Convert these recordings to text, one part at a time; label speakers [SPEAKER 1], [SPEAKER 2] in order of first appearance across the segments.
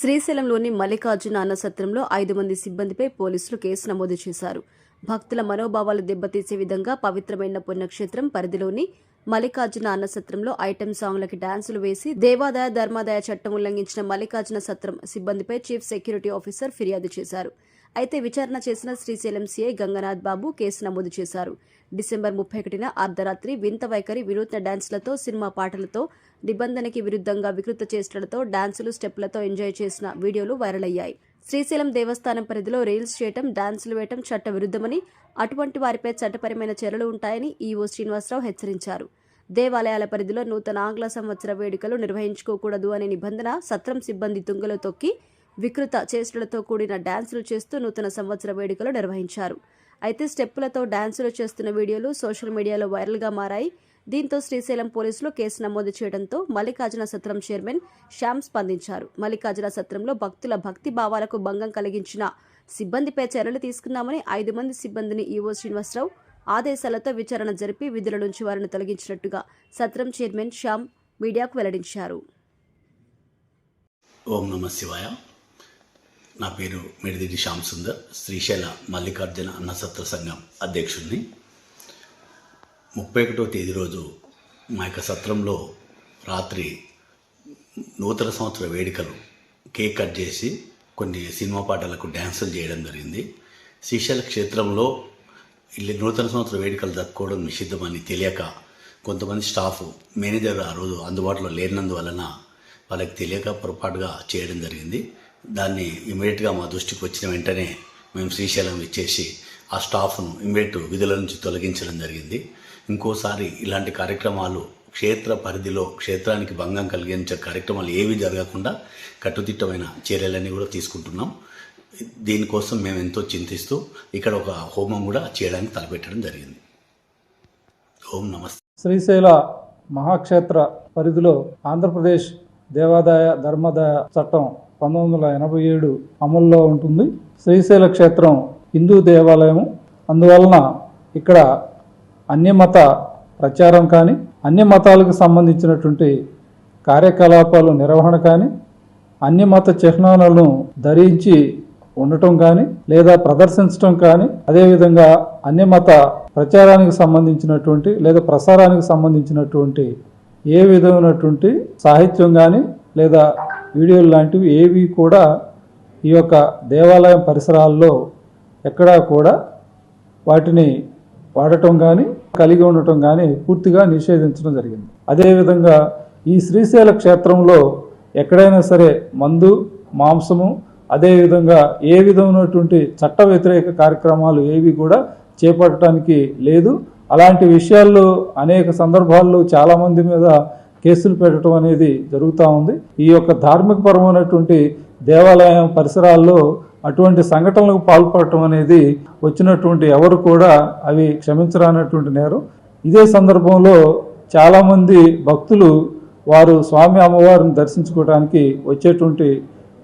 [SPEAKER 1] శ్రీశైలంలోని మల్లికార్జున అన్నసత్రంలో 5 మంది సిబ్బందిపై పోలీసులు కేసు నమోదు చేశారు. భక్తుల మనోభావాలు దెబ్బతీసే విధంగా పవిత్రమైన పుణ్యక్షేత్రం పరిధిలోని మల్లికార్జున అన్నసత్రంలో ఐటెం సాంగ్లకి డాన్సులు వేసి దేవాదాయ ధర్మాదాయ చట్టం ఉల్లంఘించిన మల్లికార్జున సత్రం సిబ్బందిపై చీఫ్ సెక్యూరిటీ ఆఫీసర్ ఫిర్యాదు చేశారు. అయితే విచారణ చేసిన శ్రీశైలం సీఐ గంగనాథ్ బాబు కేసు నమోదు చేశారు. డిసెంబర్ 31న అర్ధరాత్రి వింత వైఖరి, వినూత్న డాన్సులతో, సినిమా పాటలతో, నిబంధనకి విరుద్ధంగా వికృత చేష్టలతో, డాన్సులు, స్టెప్లతో ఎంజాయ్ చేసిన వీడియోలు వైరల్ అయ్యాయి. శ్రీశైలం దేవస్థానం పరిధిలో రీల్స్ చేయటం, డాన్సులు వేయటం చట్ట విరుద్ధమని, అటువంటి వారిపై చట్టపరమైన చర్యలు ఉంటాయని ఈవో శ్రీనివాసరావు హెచ్చరించారు. దేవాలయాల పరిధిలో నూతన ఆంగ్ల సంవత్సర వేడుకలు నిర్వహించుకోకూడదు అనే నిబంధన సత్రం సిబ్బంది తుంగలో తొక్కి వికృత చేష్టలతో కూడిన డాన్సులు చేస్తూ నూతన సంవత్సర వేడుకలు నిర్వహించారు. అయితే స్టెప్పులతో డాన్సులు చేస్తున్న వీడియోలు సోషల్ మీడియాలో వైరల్గా మారాయి. దీంతో శ్రీశైలం పోలీసులు కేసు నమోదు చేయడంతో మల్లికార్జున సత్రం చైర్మన్ శ్యామ్ స్పందించారు. మల్లికార్జున సత్రంలో భక్తుల భక్తి భావాలకు భంగం కలిగించిన సిబ్బందిపై చర్యలు తీసుకున్నామని 5 మంది సిబ్బందిని ఈవో శ్రీనివాసరావు ఆదేశాలతో విచారణ జరిపి విధుల నుంచి వారిని తొలగించినట్టుగా సత్రం చైర్మన్ శ్యామ్ మీడియాకు వెల్లడించారు.
[SPEAKER 2] ఓం నమః శివాయ. నా పేరు మిడిదిటి శ్యామ్ సుందర్, శ్రీశైల మల్లికార్జున అన్నసత్ర సంఘం అధ్యక్షుడిని. 31వ తేదీ రోజు మా యొక్క సత్రంలో రాత్రి నూతన సంవత్సర వేడుకలు కేక్ కట్ చేసి కొన్ని సినిమా పాటలకు డ్యాన్సులు చేయడం జరిగింది. శ్రీశైల క్షేత్రంలో నూతన సంవత్సర వేడుకలు జరుపుకోవడం నిషిద్ధమని తెలియక కొంతమంది స్టాఫ్, మేనేజర్ ఆ రోజు అందుబాటులో లేనందువలన వాళ్ళకి తెలియక పొరపాటుగా చేయడం జరిగింది. దాన్ని ఇమీడియట్గా మా దృష్టికి వచ్చిన వెంటనే మేము శ్రీశైలం ఇచ్చేసి ఆ స్టాఫ్ను ఇమీడియట్ విధుల నుంచి తొలగించడం జరిగింది. ఇంకోసారి ఇలాంటి కార్యక్రమాలు క్షేత్ర పరిధిలో క్షేత్రానికి భంగం కలిగించే కార్యక్రమాలు ఏవి జరగకుండా కట్టుదిట్టమైన చర్యలన్నీ కూడా తీసుకుంటున్నాం. దీనికోసం మేము ఎంతో చింతిస్తూ ఇక్కడ ఒక హోమం కూడా చేయడానికి తలపెట్టడం జరిగింది. ఓం నమస్తే.
[SPEAKER 3] శ్రీశైల మహాక్షేత్ర పరిధిలో ఆంధ్రప్రదేశ్ దేవాదాయ ధర్మాదాయ చట్టం 1987 అమల్లో ఉంటుంది. శ్రీశైల క్షేత్రం హిందూ దేవాలయము. అందువలన ఇక్కడ అన్యమత ప్రచారం కానీ, అన్య మతాలకు సంబంధించినటువంటి కార్యకలాపాలు నిర్వహణ కానీ, అన్యమత చిహ్నాలను ధరించి ఉండటం కానీ లేదా ప్రదర్శించడం కానీ, అదేవిధంగా అన్యమత ప్రచారానికి సంబంధించినటువంటి లేదా ప్రసారానికి సంబంధించినటువంటి ఏ విధమైనటువంటి సాహిత్యం కానీ లేదా వీడియోలు లాంటివి ఏవి కూడా ఈ యొక్క దేవాలయం పరిసరాల్లో ఎక్కడా కూడా వాటిని వాడటం కానీ కలిగి ఉండటం కానీ పూర్తిగా నిషేధించడం జరిగింది. అదేవిధంగా ఈ శ్రీశైల క్షేత్రంలో ఎక్కడైనా సరే మందు, మాంసము, అదేవిధంగా ఏ విధమైనటువంటి చట్ట వ్యతిరేక కార్యక్రమాలు ఏవి కూడా చేపట్టడానికి లేదు. అలాంటి విషయాల్లో అనేక సందర్భాల్లో చాలామంది మీద కేసులు పెట్టడం అనేది జరుగుతూ ఉంది. ఈ యొక్క ధార్మిక పరమైనటువంటి దేవాలయం పరిసరాల్లో అటువంటి సంఘటనలకు పాల్పడటం అనేది వచ్చినటువంటి ఎవరు కూడా అవి క్షమించరానటువంటి నేరం. ఇదే సందర్భంలో చాలామంది భక్తులు వారు స్వామి అమ్మవారిని దర్శించుకోవడానికి వచ్చేటువంటి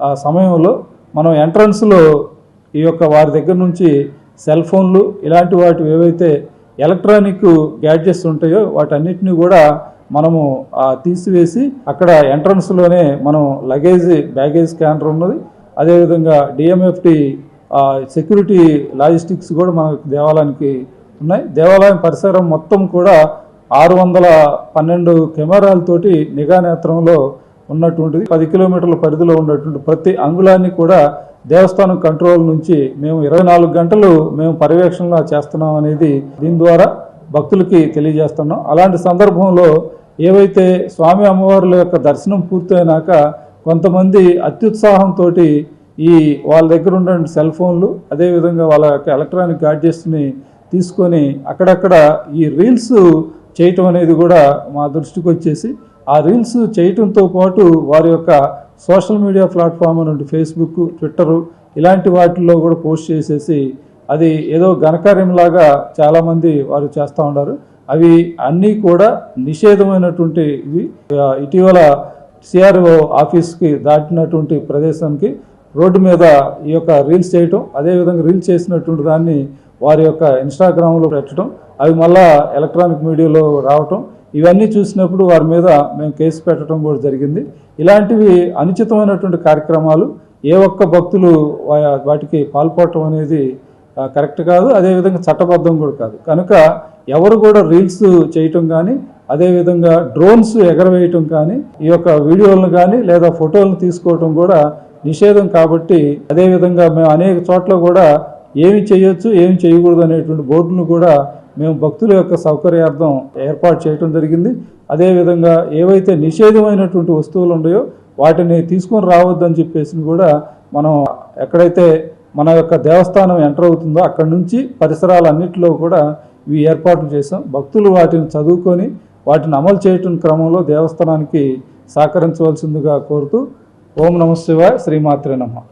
[SPEAKER 3] ఆ సమయంలో మనం ఎంట్రన్స్లో ఈ యొక్క వారి దగ్గర నుంచి సెల్ ఫోన్లు ఇలాంటి వాటి ఏవైతే ఎలక్ట్రానిక్ గ్యాడ్జెట్స్ ఉంటాయో వాటన్నిటిని కూడా మనము తీసివేసి అక్కడ ఎంట్రన్స్లోనే మనం బ్యాగేజ్ స్కానర్ ఉన్నది. అదేవిధంగా డిఎంఎఫ్టి సెక్యూరిటీ లాజిస్టిక్స్ కూడా మన దేవాలయానికి ఉన్నాయి. దేవాలయం పరిసరం మొత్తం కూడా 612 కెమెరాలతోటి నిఘా నేత్రంలో ఉన్నటువంటిది. 10 కిలోమీటర్ల పరిధిలో ఉన్నటువంటి ప్రతి అంగుళాన్ని కూడా దేవస్థానం కంట్రోల్ నుంచి మేము 24 గంటలు మేము పర్యవేక్షణ చేస్తున్నాం అనేది దీని ద్వారా భక్తులకి తెలియజేస్తున్నాం. అలాంటి సందర్భంలో ఏవైతే స్వామి అమ్మవార్ల యొక్క దర్శనం పూర్తయినాక కొంతమంది అత్యుత్సాహంతో ఈ వాళ్ళ దగ్గర ఉన్న సెల్ ఫోన్లు, అదేవిధంగా వాళ్ళ యొక్క ఎలక్ట్రానిక్ గాడ్జెట్స్ని తీసుకొని అక్కడక్కడ ఈ రీల్స్ చేయటం అనేది కూడా మా దృష్టికి వచ్చేసి ఆ రీల్స్ చేయటంతో పాటు వారి యొక్క సోషల్ మీడియా ప్లాట్ఫామ్ నుండి ఫేస్బుక్, ట్విట్టరు ఇలాంటి వాటిల్లో కూడా పోస్ట్ చేసేసి అది ఏదో ఘనకార్యంలాగా చాలామంది వారు చేస్తూ ఉన్నారు. అవి అన్నీ కూడా నిషేధమైనటువంటి ఇవి. ఇటీవల సిఆర్ఓ ఆఫీస్కి దాటినటువంటి ప్రదేశానికి రోడ్డు మీద ఈ యొక్క రీల్స్ చేయటం, అదేవిధంగా రీల్స్ చేసినటువంటి దాన్ని వారి యొక్క ఇన్స్టాగ్రామ్లో పెట్టడం, అవి మళ్ళా ఎలక్ట్రానిక్ మీడియాలో రావటం, ఇవన్నీ చూసినప్పుడు వారి మీద మేము కేసు పెట్టడం కూడా జరిగింది. ఇలాంటివి అనుచితమైనటువంటి కార్యక్రమాలు ఏ ఒక్క భక్తులు వాటికి పాల్పడటం అనేది కరెక్ట్ కాదు, అదేవిధంగా చట్టబద్ధం కూడా కాదు. కనుక ఎవరు కూడా రీల్స్ చేయటం కానీ, అదేవిధంగా డ్రోన్స్ ఎగరవేయటం కానీ, ఈ యొక్క వీడియోలను కానీ లేదా ఫోటోలను తీసుకోవటం కూడా నిషేధం. కాబట్టి అదేవిధంగా మేము అనేక చోట్ల కూడా ఏమి చేయొచ్చు ఏమి చేయకూడదు అనేటువంటి బోర్డును కూడా మేము భక్తుల యొక్క సౌకర్యార్థం ఏర్పాటు చేయడం జరిగింది. అదేవిధంగా ఏవైతే నిషేధమైనటువంటి వస్తువులు ఉన్నాయో వాటిని తీసుకొని రావద్దని చెప్పేసి కూడా మనం ఎక్కడైతే మన యొక్క దేవస్థానం ఎంటర్ అవుతుందో అక్కడి నుంచి పరిసరాలన్నింటిలో కూడా ఇవి ఏర్పాట్లు చేసాం. భక్తులు వాటిని చదువుకొని వాటిని అమలు చేయటం క్రమంలో దేవస్థానానికి సహకరించవలసిందిగా కోరుతూ ఓం నమః శివాయ, శ్రీమాత్రే నమః.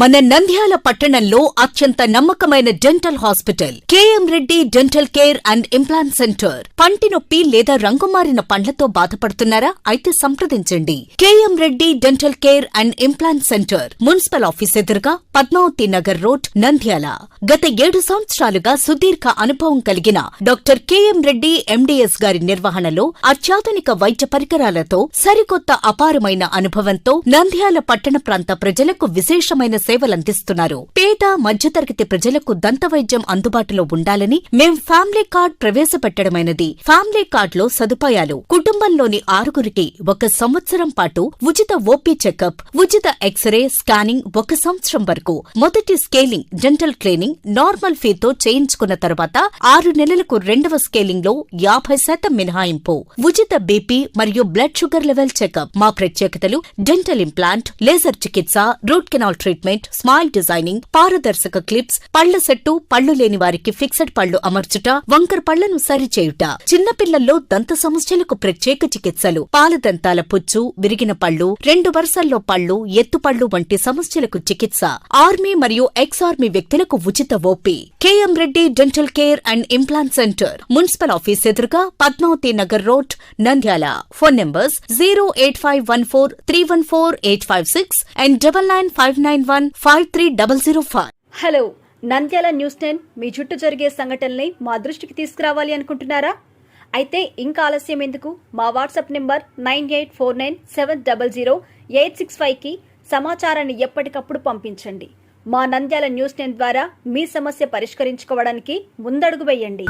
[SPEAKER 4] మన నంద్యాల పట్టణంలో అత్యంత నమ్మకమైన dental hospital KM Reddy dental care and implant centre. పంటి నొప్పి లేదా రంగుమారిన పండ్లతో బాధపడుతున్నారా? అయితే సంప్రదించండి. KM Reddy dental care and implant centre, municipal office ఎదురుగా, పద్మావతి నగర్ రోడ్, నంద్యాల. గత 7 సంవత్సరాలుగా సుదీర్ఘ అనుభవం కలిగిన డాక్టర్ కేఎం రెడ్డి ఎండిఎస్ గారి నిర్వహణలో అత్యాధునిక వైద్య పరికరాలతో సరికొత్త అపారమైన అనుభవంతో నంద్యాల పట్టణ ప్రాంత ప్రజలకు విశేషమైన సేవలందిస్తున్నారు. పేద మధ్యతరగతి ప్రజలకు దంత వైద్యం అందుబాటులో ఉండాలని మేం ఫ్యామిలీ కార్డ్ ప్రవేశపెట్టడమైనది. ఫ్యామిలీ కార్డ్ లో సదుపాయాలు: కుటుంబంలోని 6గురికి 1 సంవత్సరం పాటు ఉచిత ఓపీ చెకప్, ఉచిత ఎక్స్రే స్కానింగ్ 1 సంవత్సరం వరకు, మొదటి స్కేలింగ్ డెంటల్ క్లీనింగ్ నార్మల్ ఫీతో చేయించుకున్న తర్వాత 6 నెలలకు 2వ స్కేలింగ్ లో 50% మినహాయింపు, ఉచిత బీపీ మరియు బ్లడ్ షుగర్ లెవెల్ చెకప్. మా ప్రత్యేకతలు: డెంటల్ ఇంప్లాంట్, లేజర్ చికిత్స, root canal treatment, smile designing, పారదర్శక క్లిప్స్, పళ్ల సెట్టు, పళ్లు లేని వారికి ఫిక్స్డ్ పళ్లు అమర్చుట, వంకర పళ్లను సరిచేయుట, చిన్నపిల్లల్లో దంత సమస్యలకు ప్రత్యేక చికిత్సలు, పాలదంతాల పుచ్చు, విరిగిన పళ్లు, 2 వరుసల్లో పళ్లు, ఎత్తుపళ్లు వంటి సమస్యలకు చికిత్స, ఆర్మీ మరియు ఎక్స్ ఆర్మీ వ్యక్తులకు ఉచిత OP. KM Reddy dental care and implant centre, municipal office ఎదురుగా, Padmavathi Nagar road, Nandyal. Phone numbers 08514314856 and 9959153005.
[SPEAKER 1] Hello, Nandyal news 10 మీ చుట్టూ జరిగే సంఘటనల్ని మా దృష్టికి తీసుకురావాలి అనుకుంటున్నారా? అయితే ఇంకా ఆలస్యం ఎందుకు? మా వాట్సాప్ నెంబర్ 9849700865కి సమాచారాన్ని ఎప్పటికప్పుడు పంపించండి. మా నంద్యాల న్యూస్ 10 ద్వారా మీ సమస్య పరిష్కరించుకోవడానికి ముందడుగు వేయండి.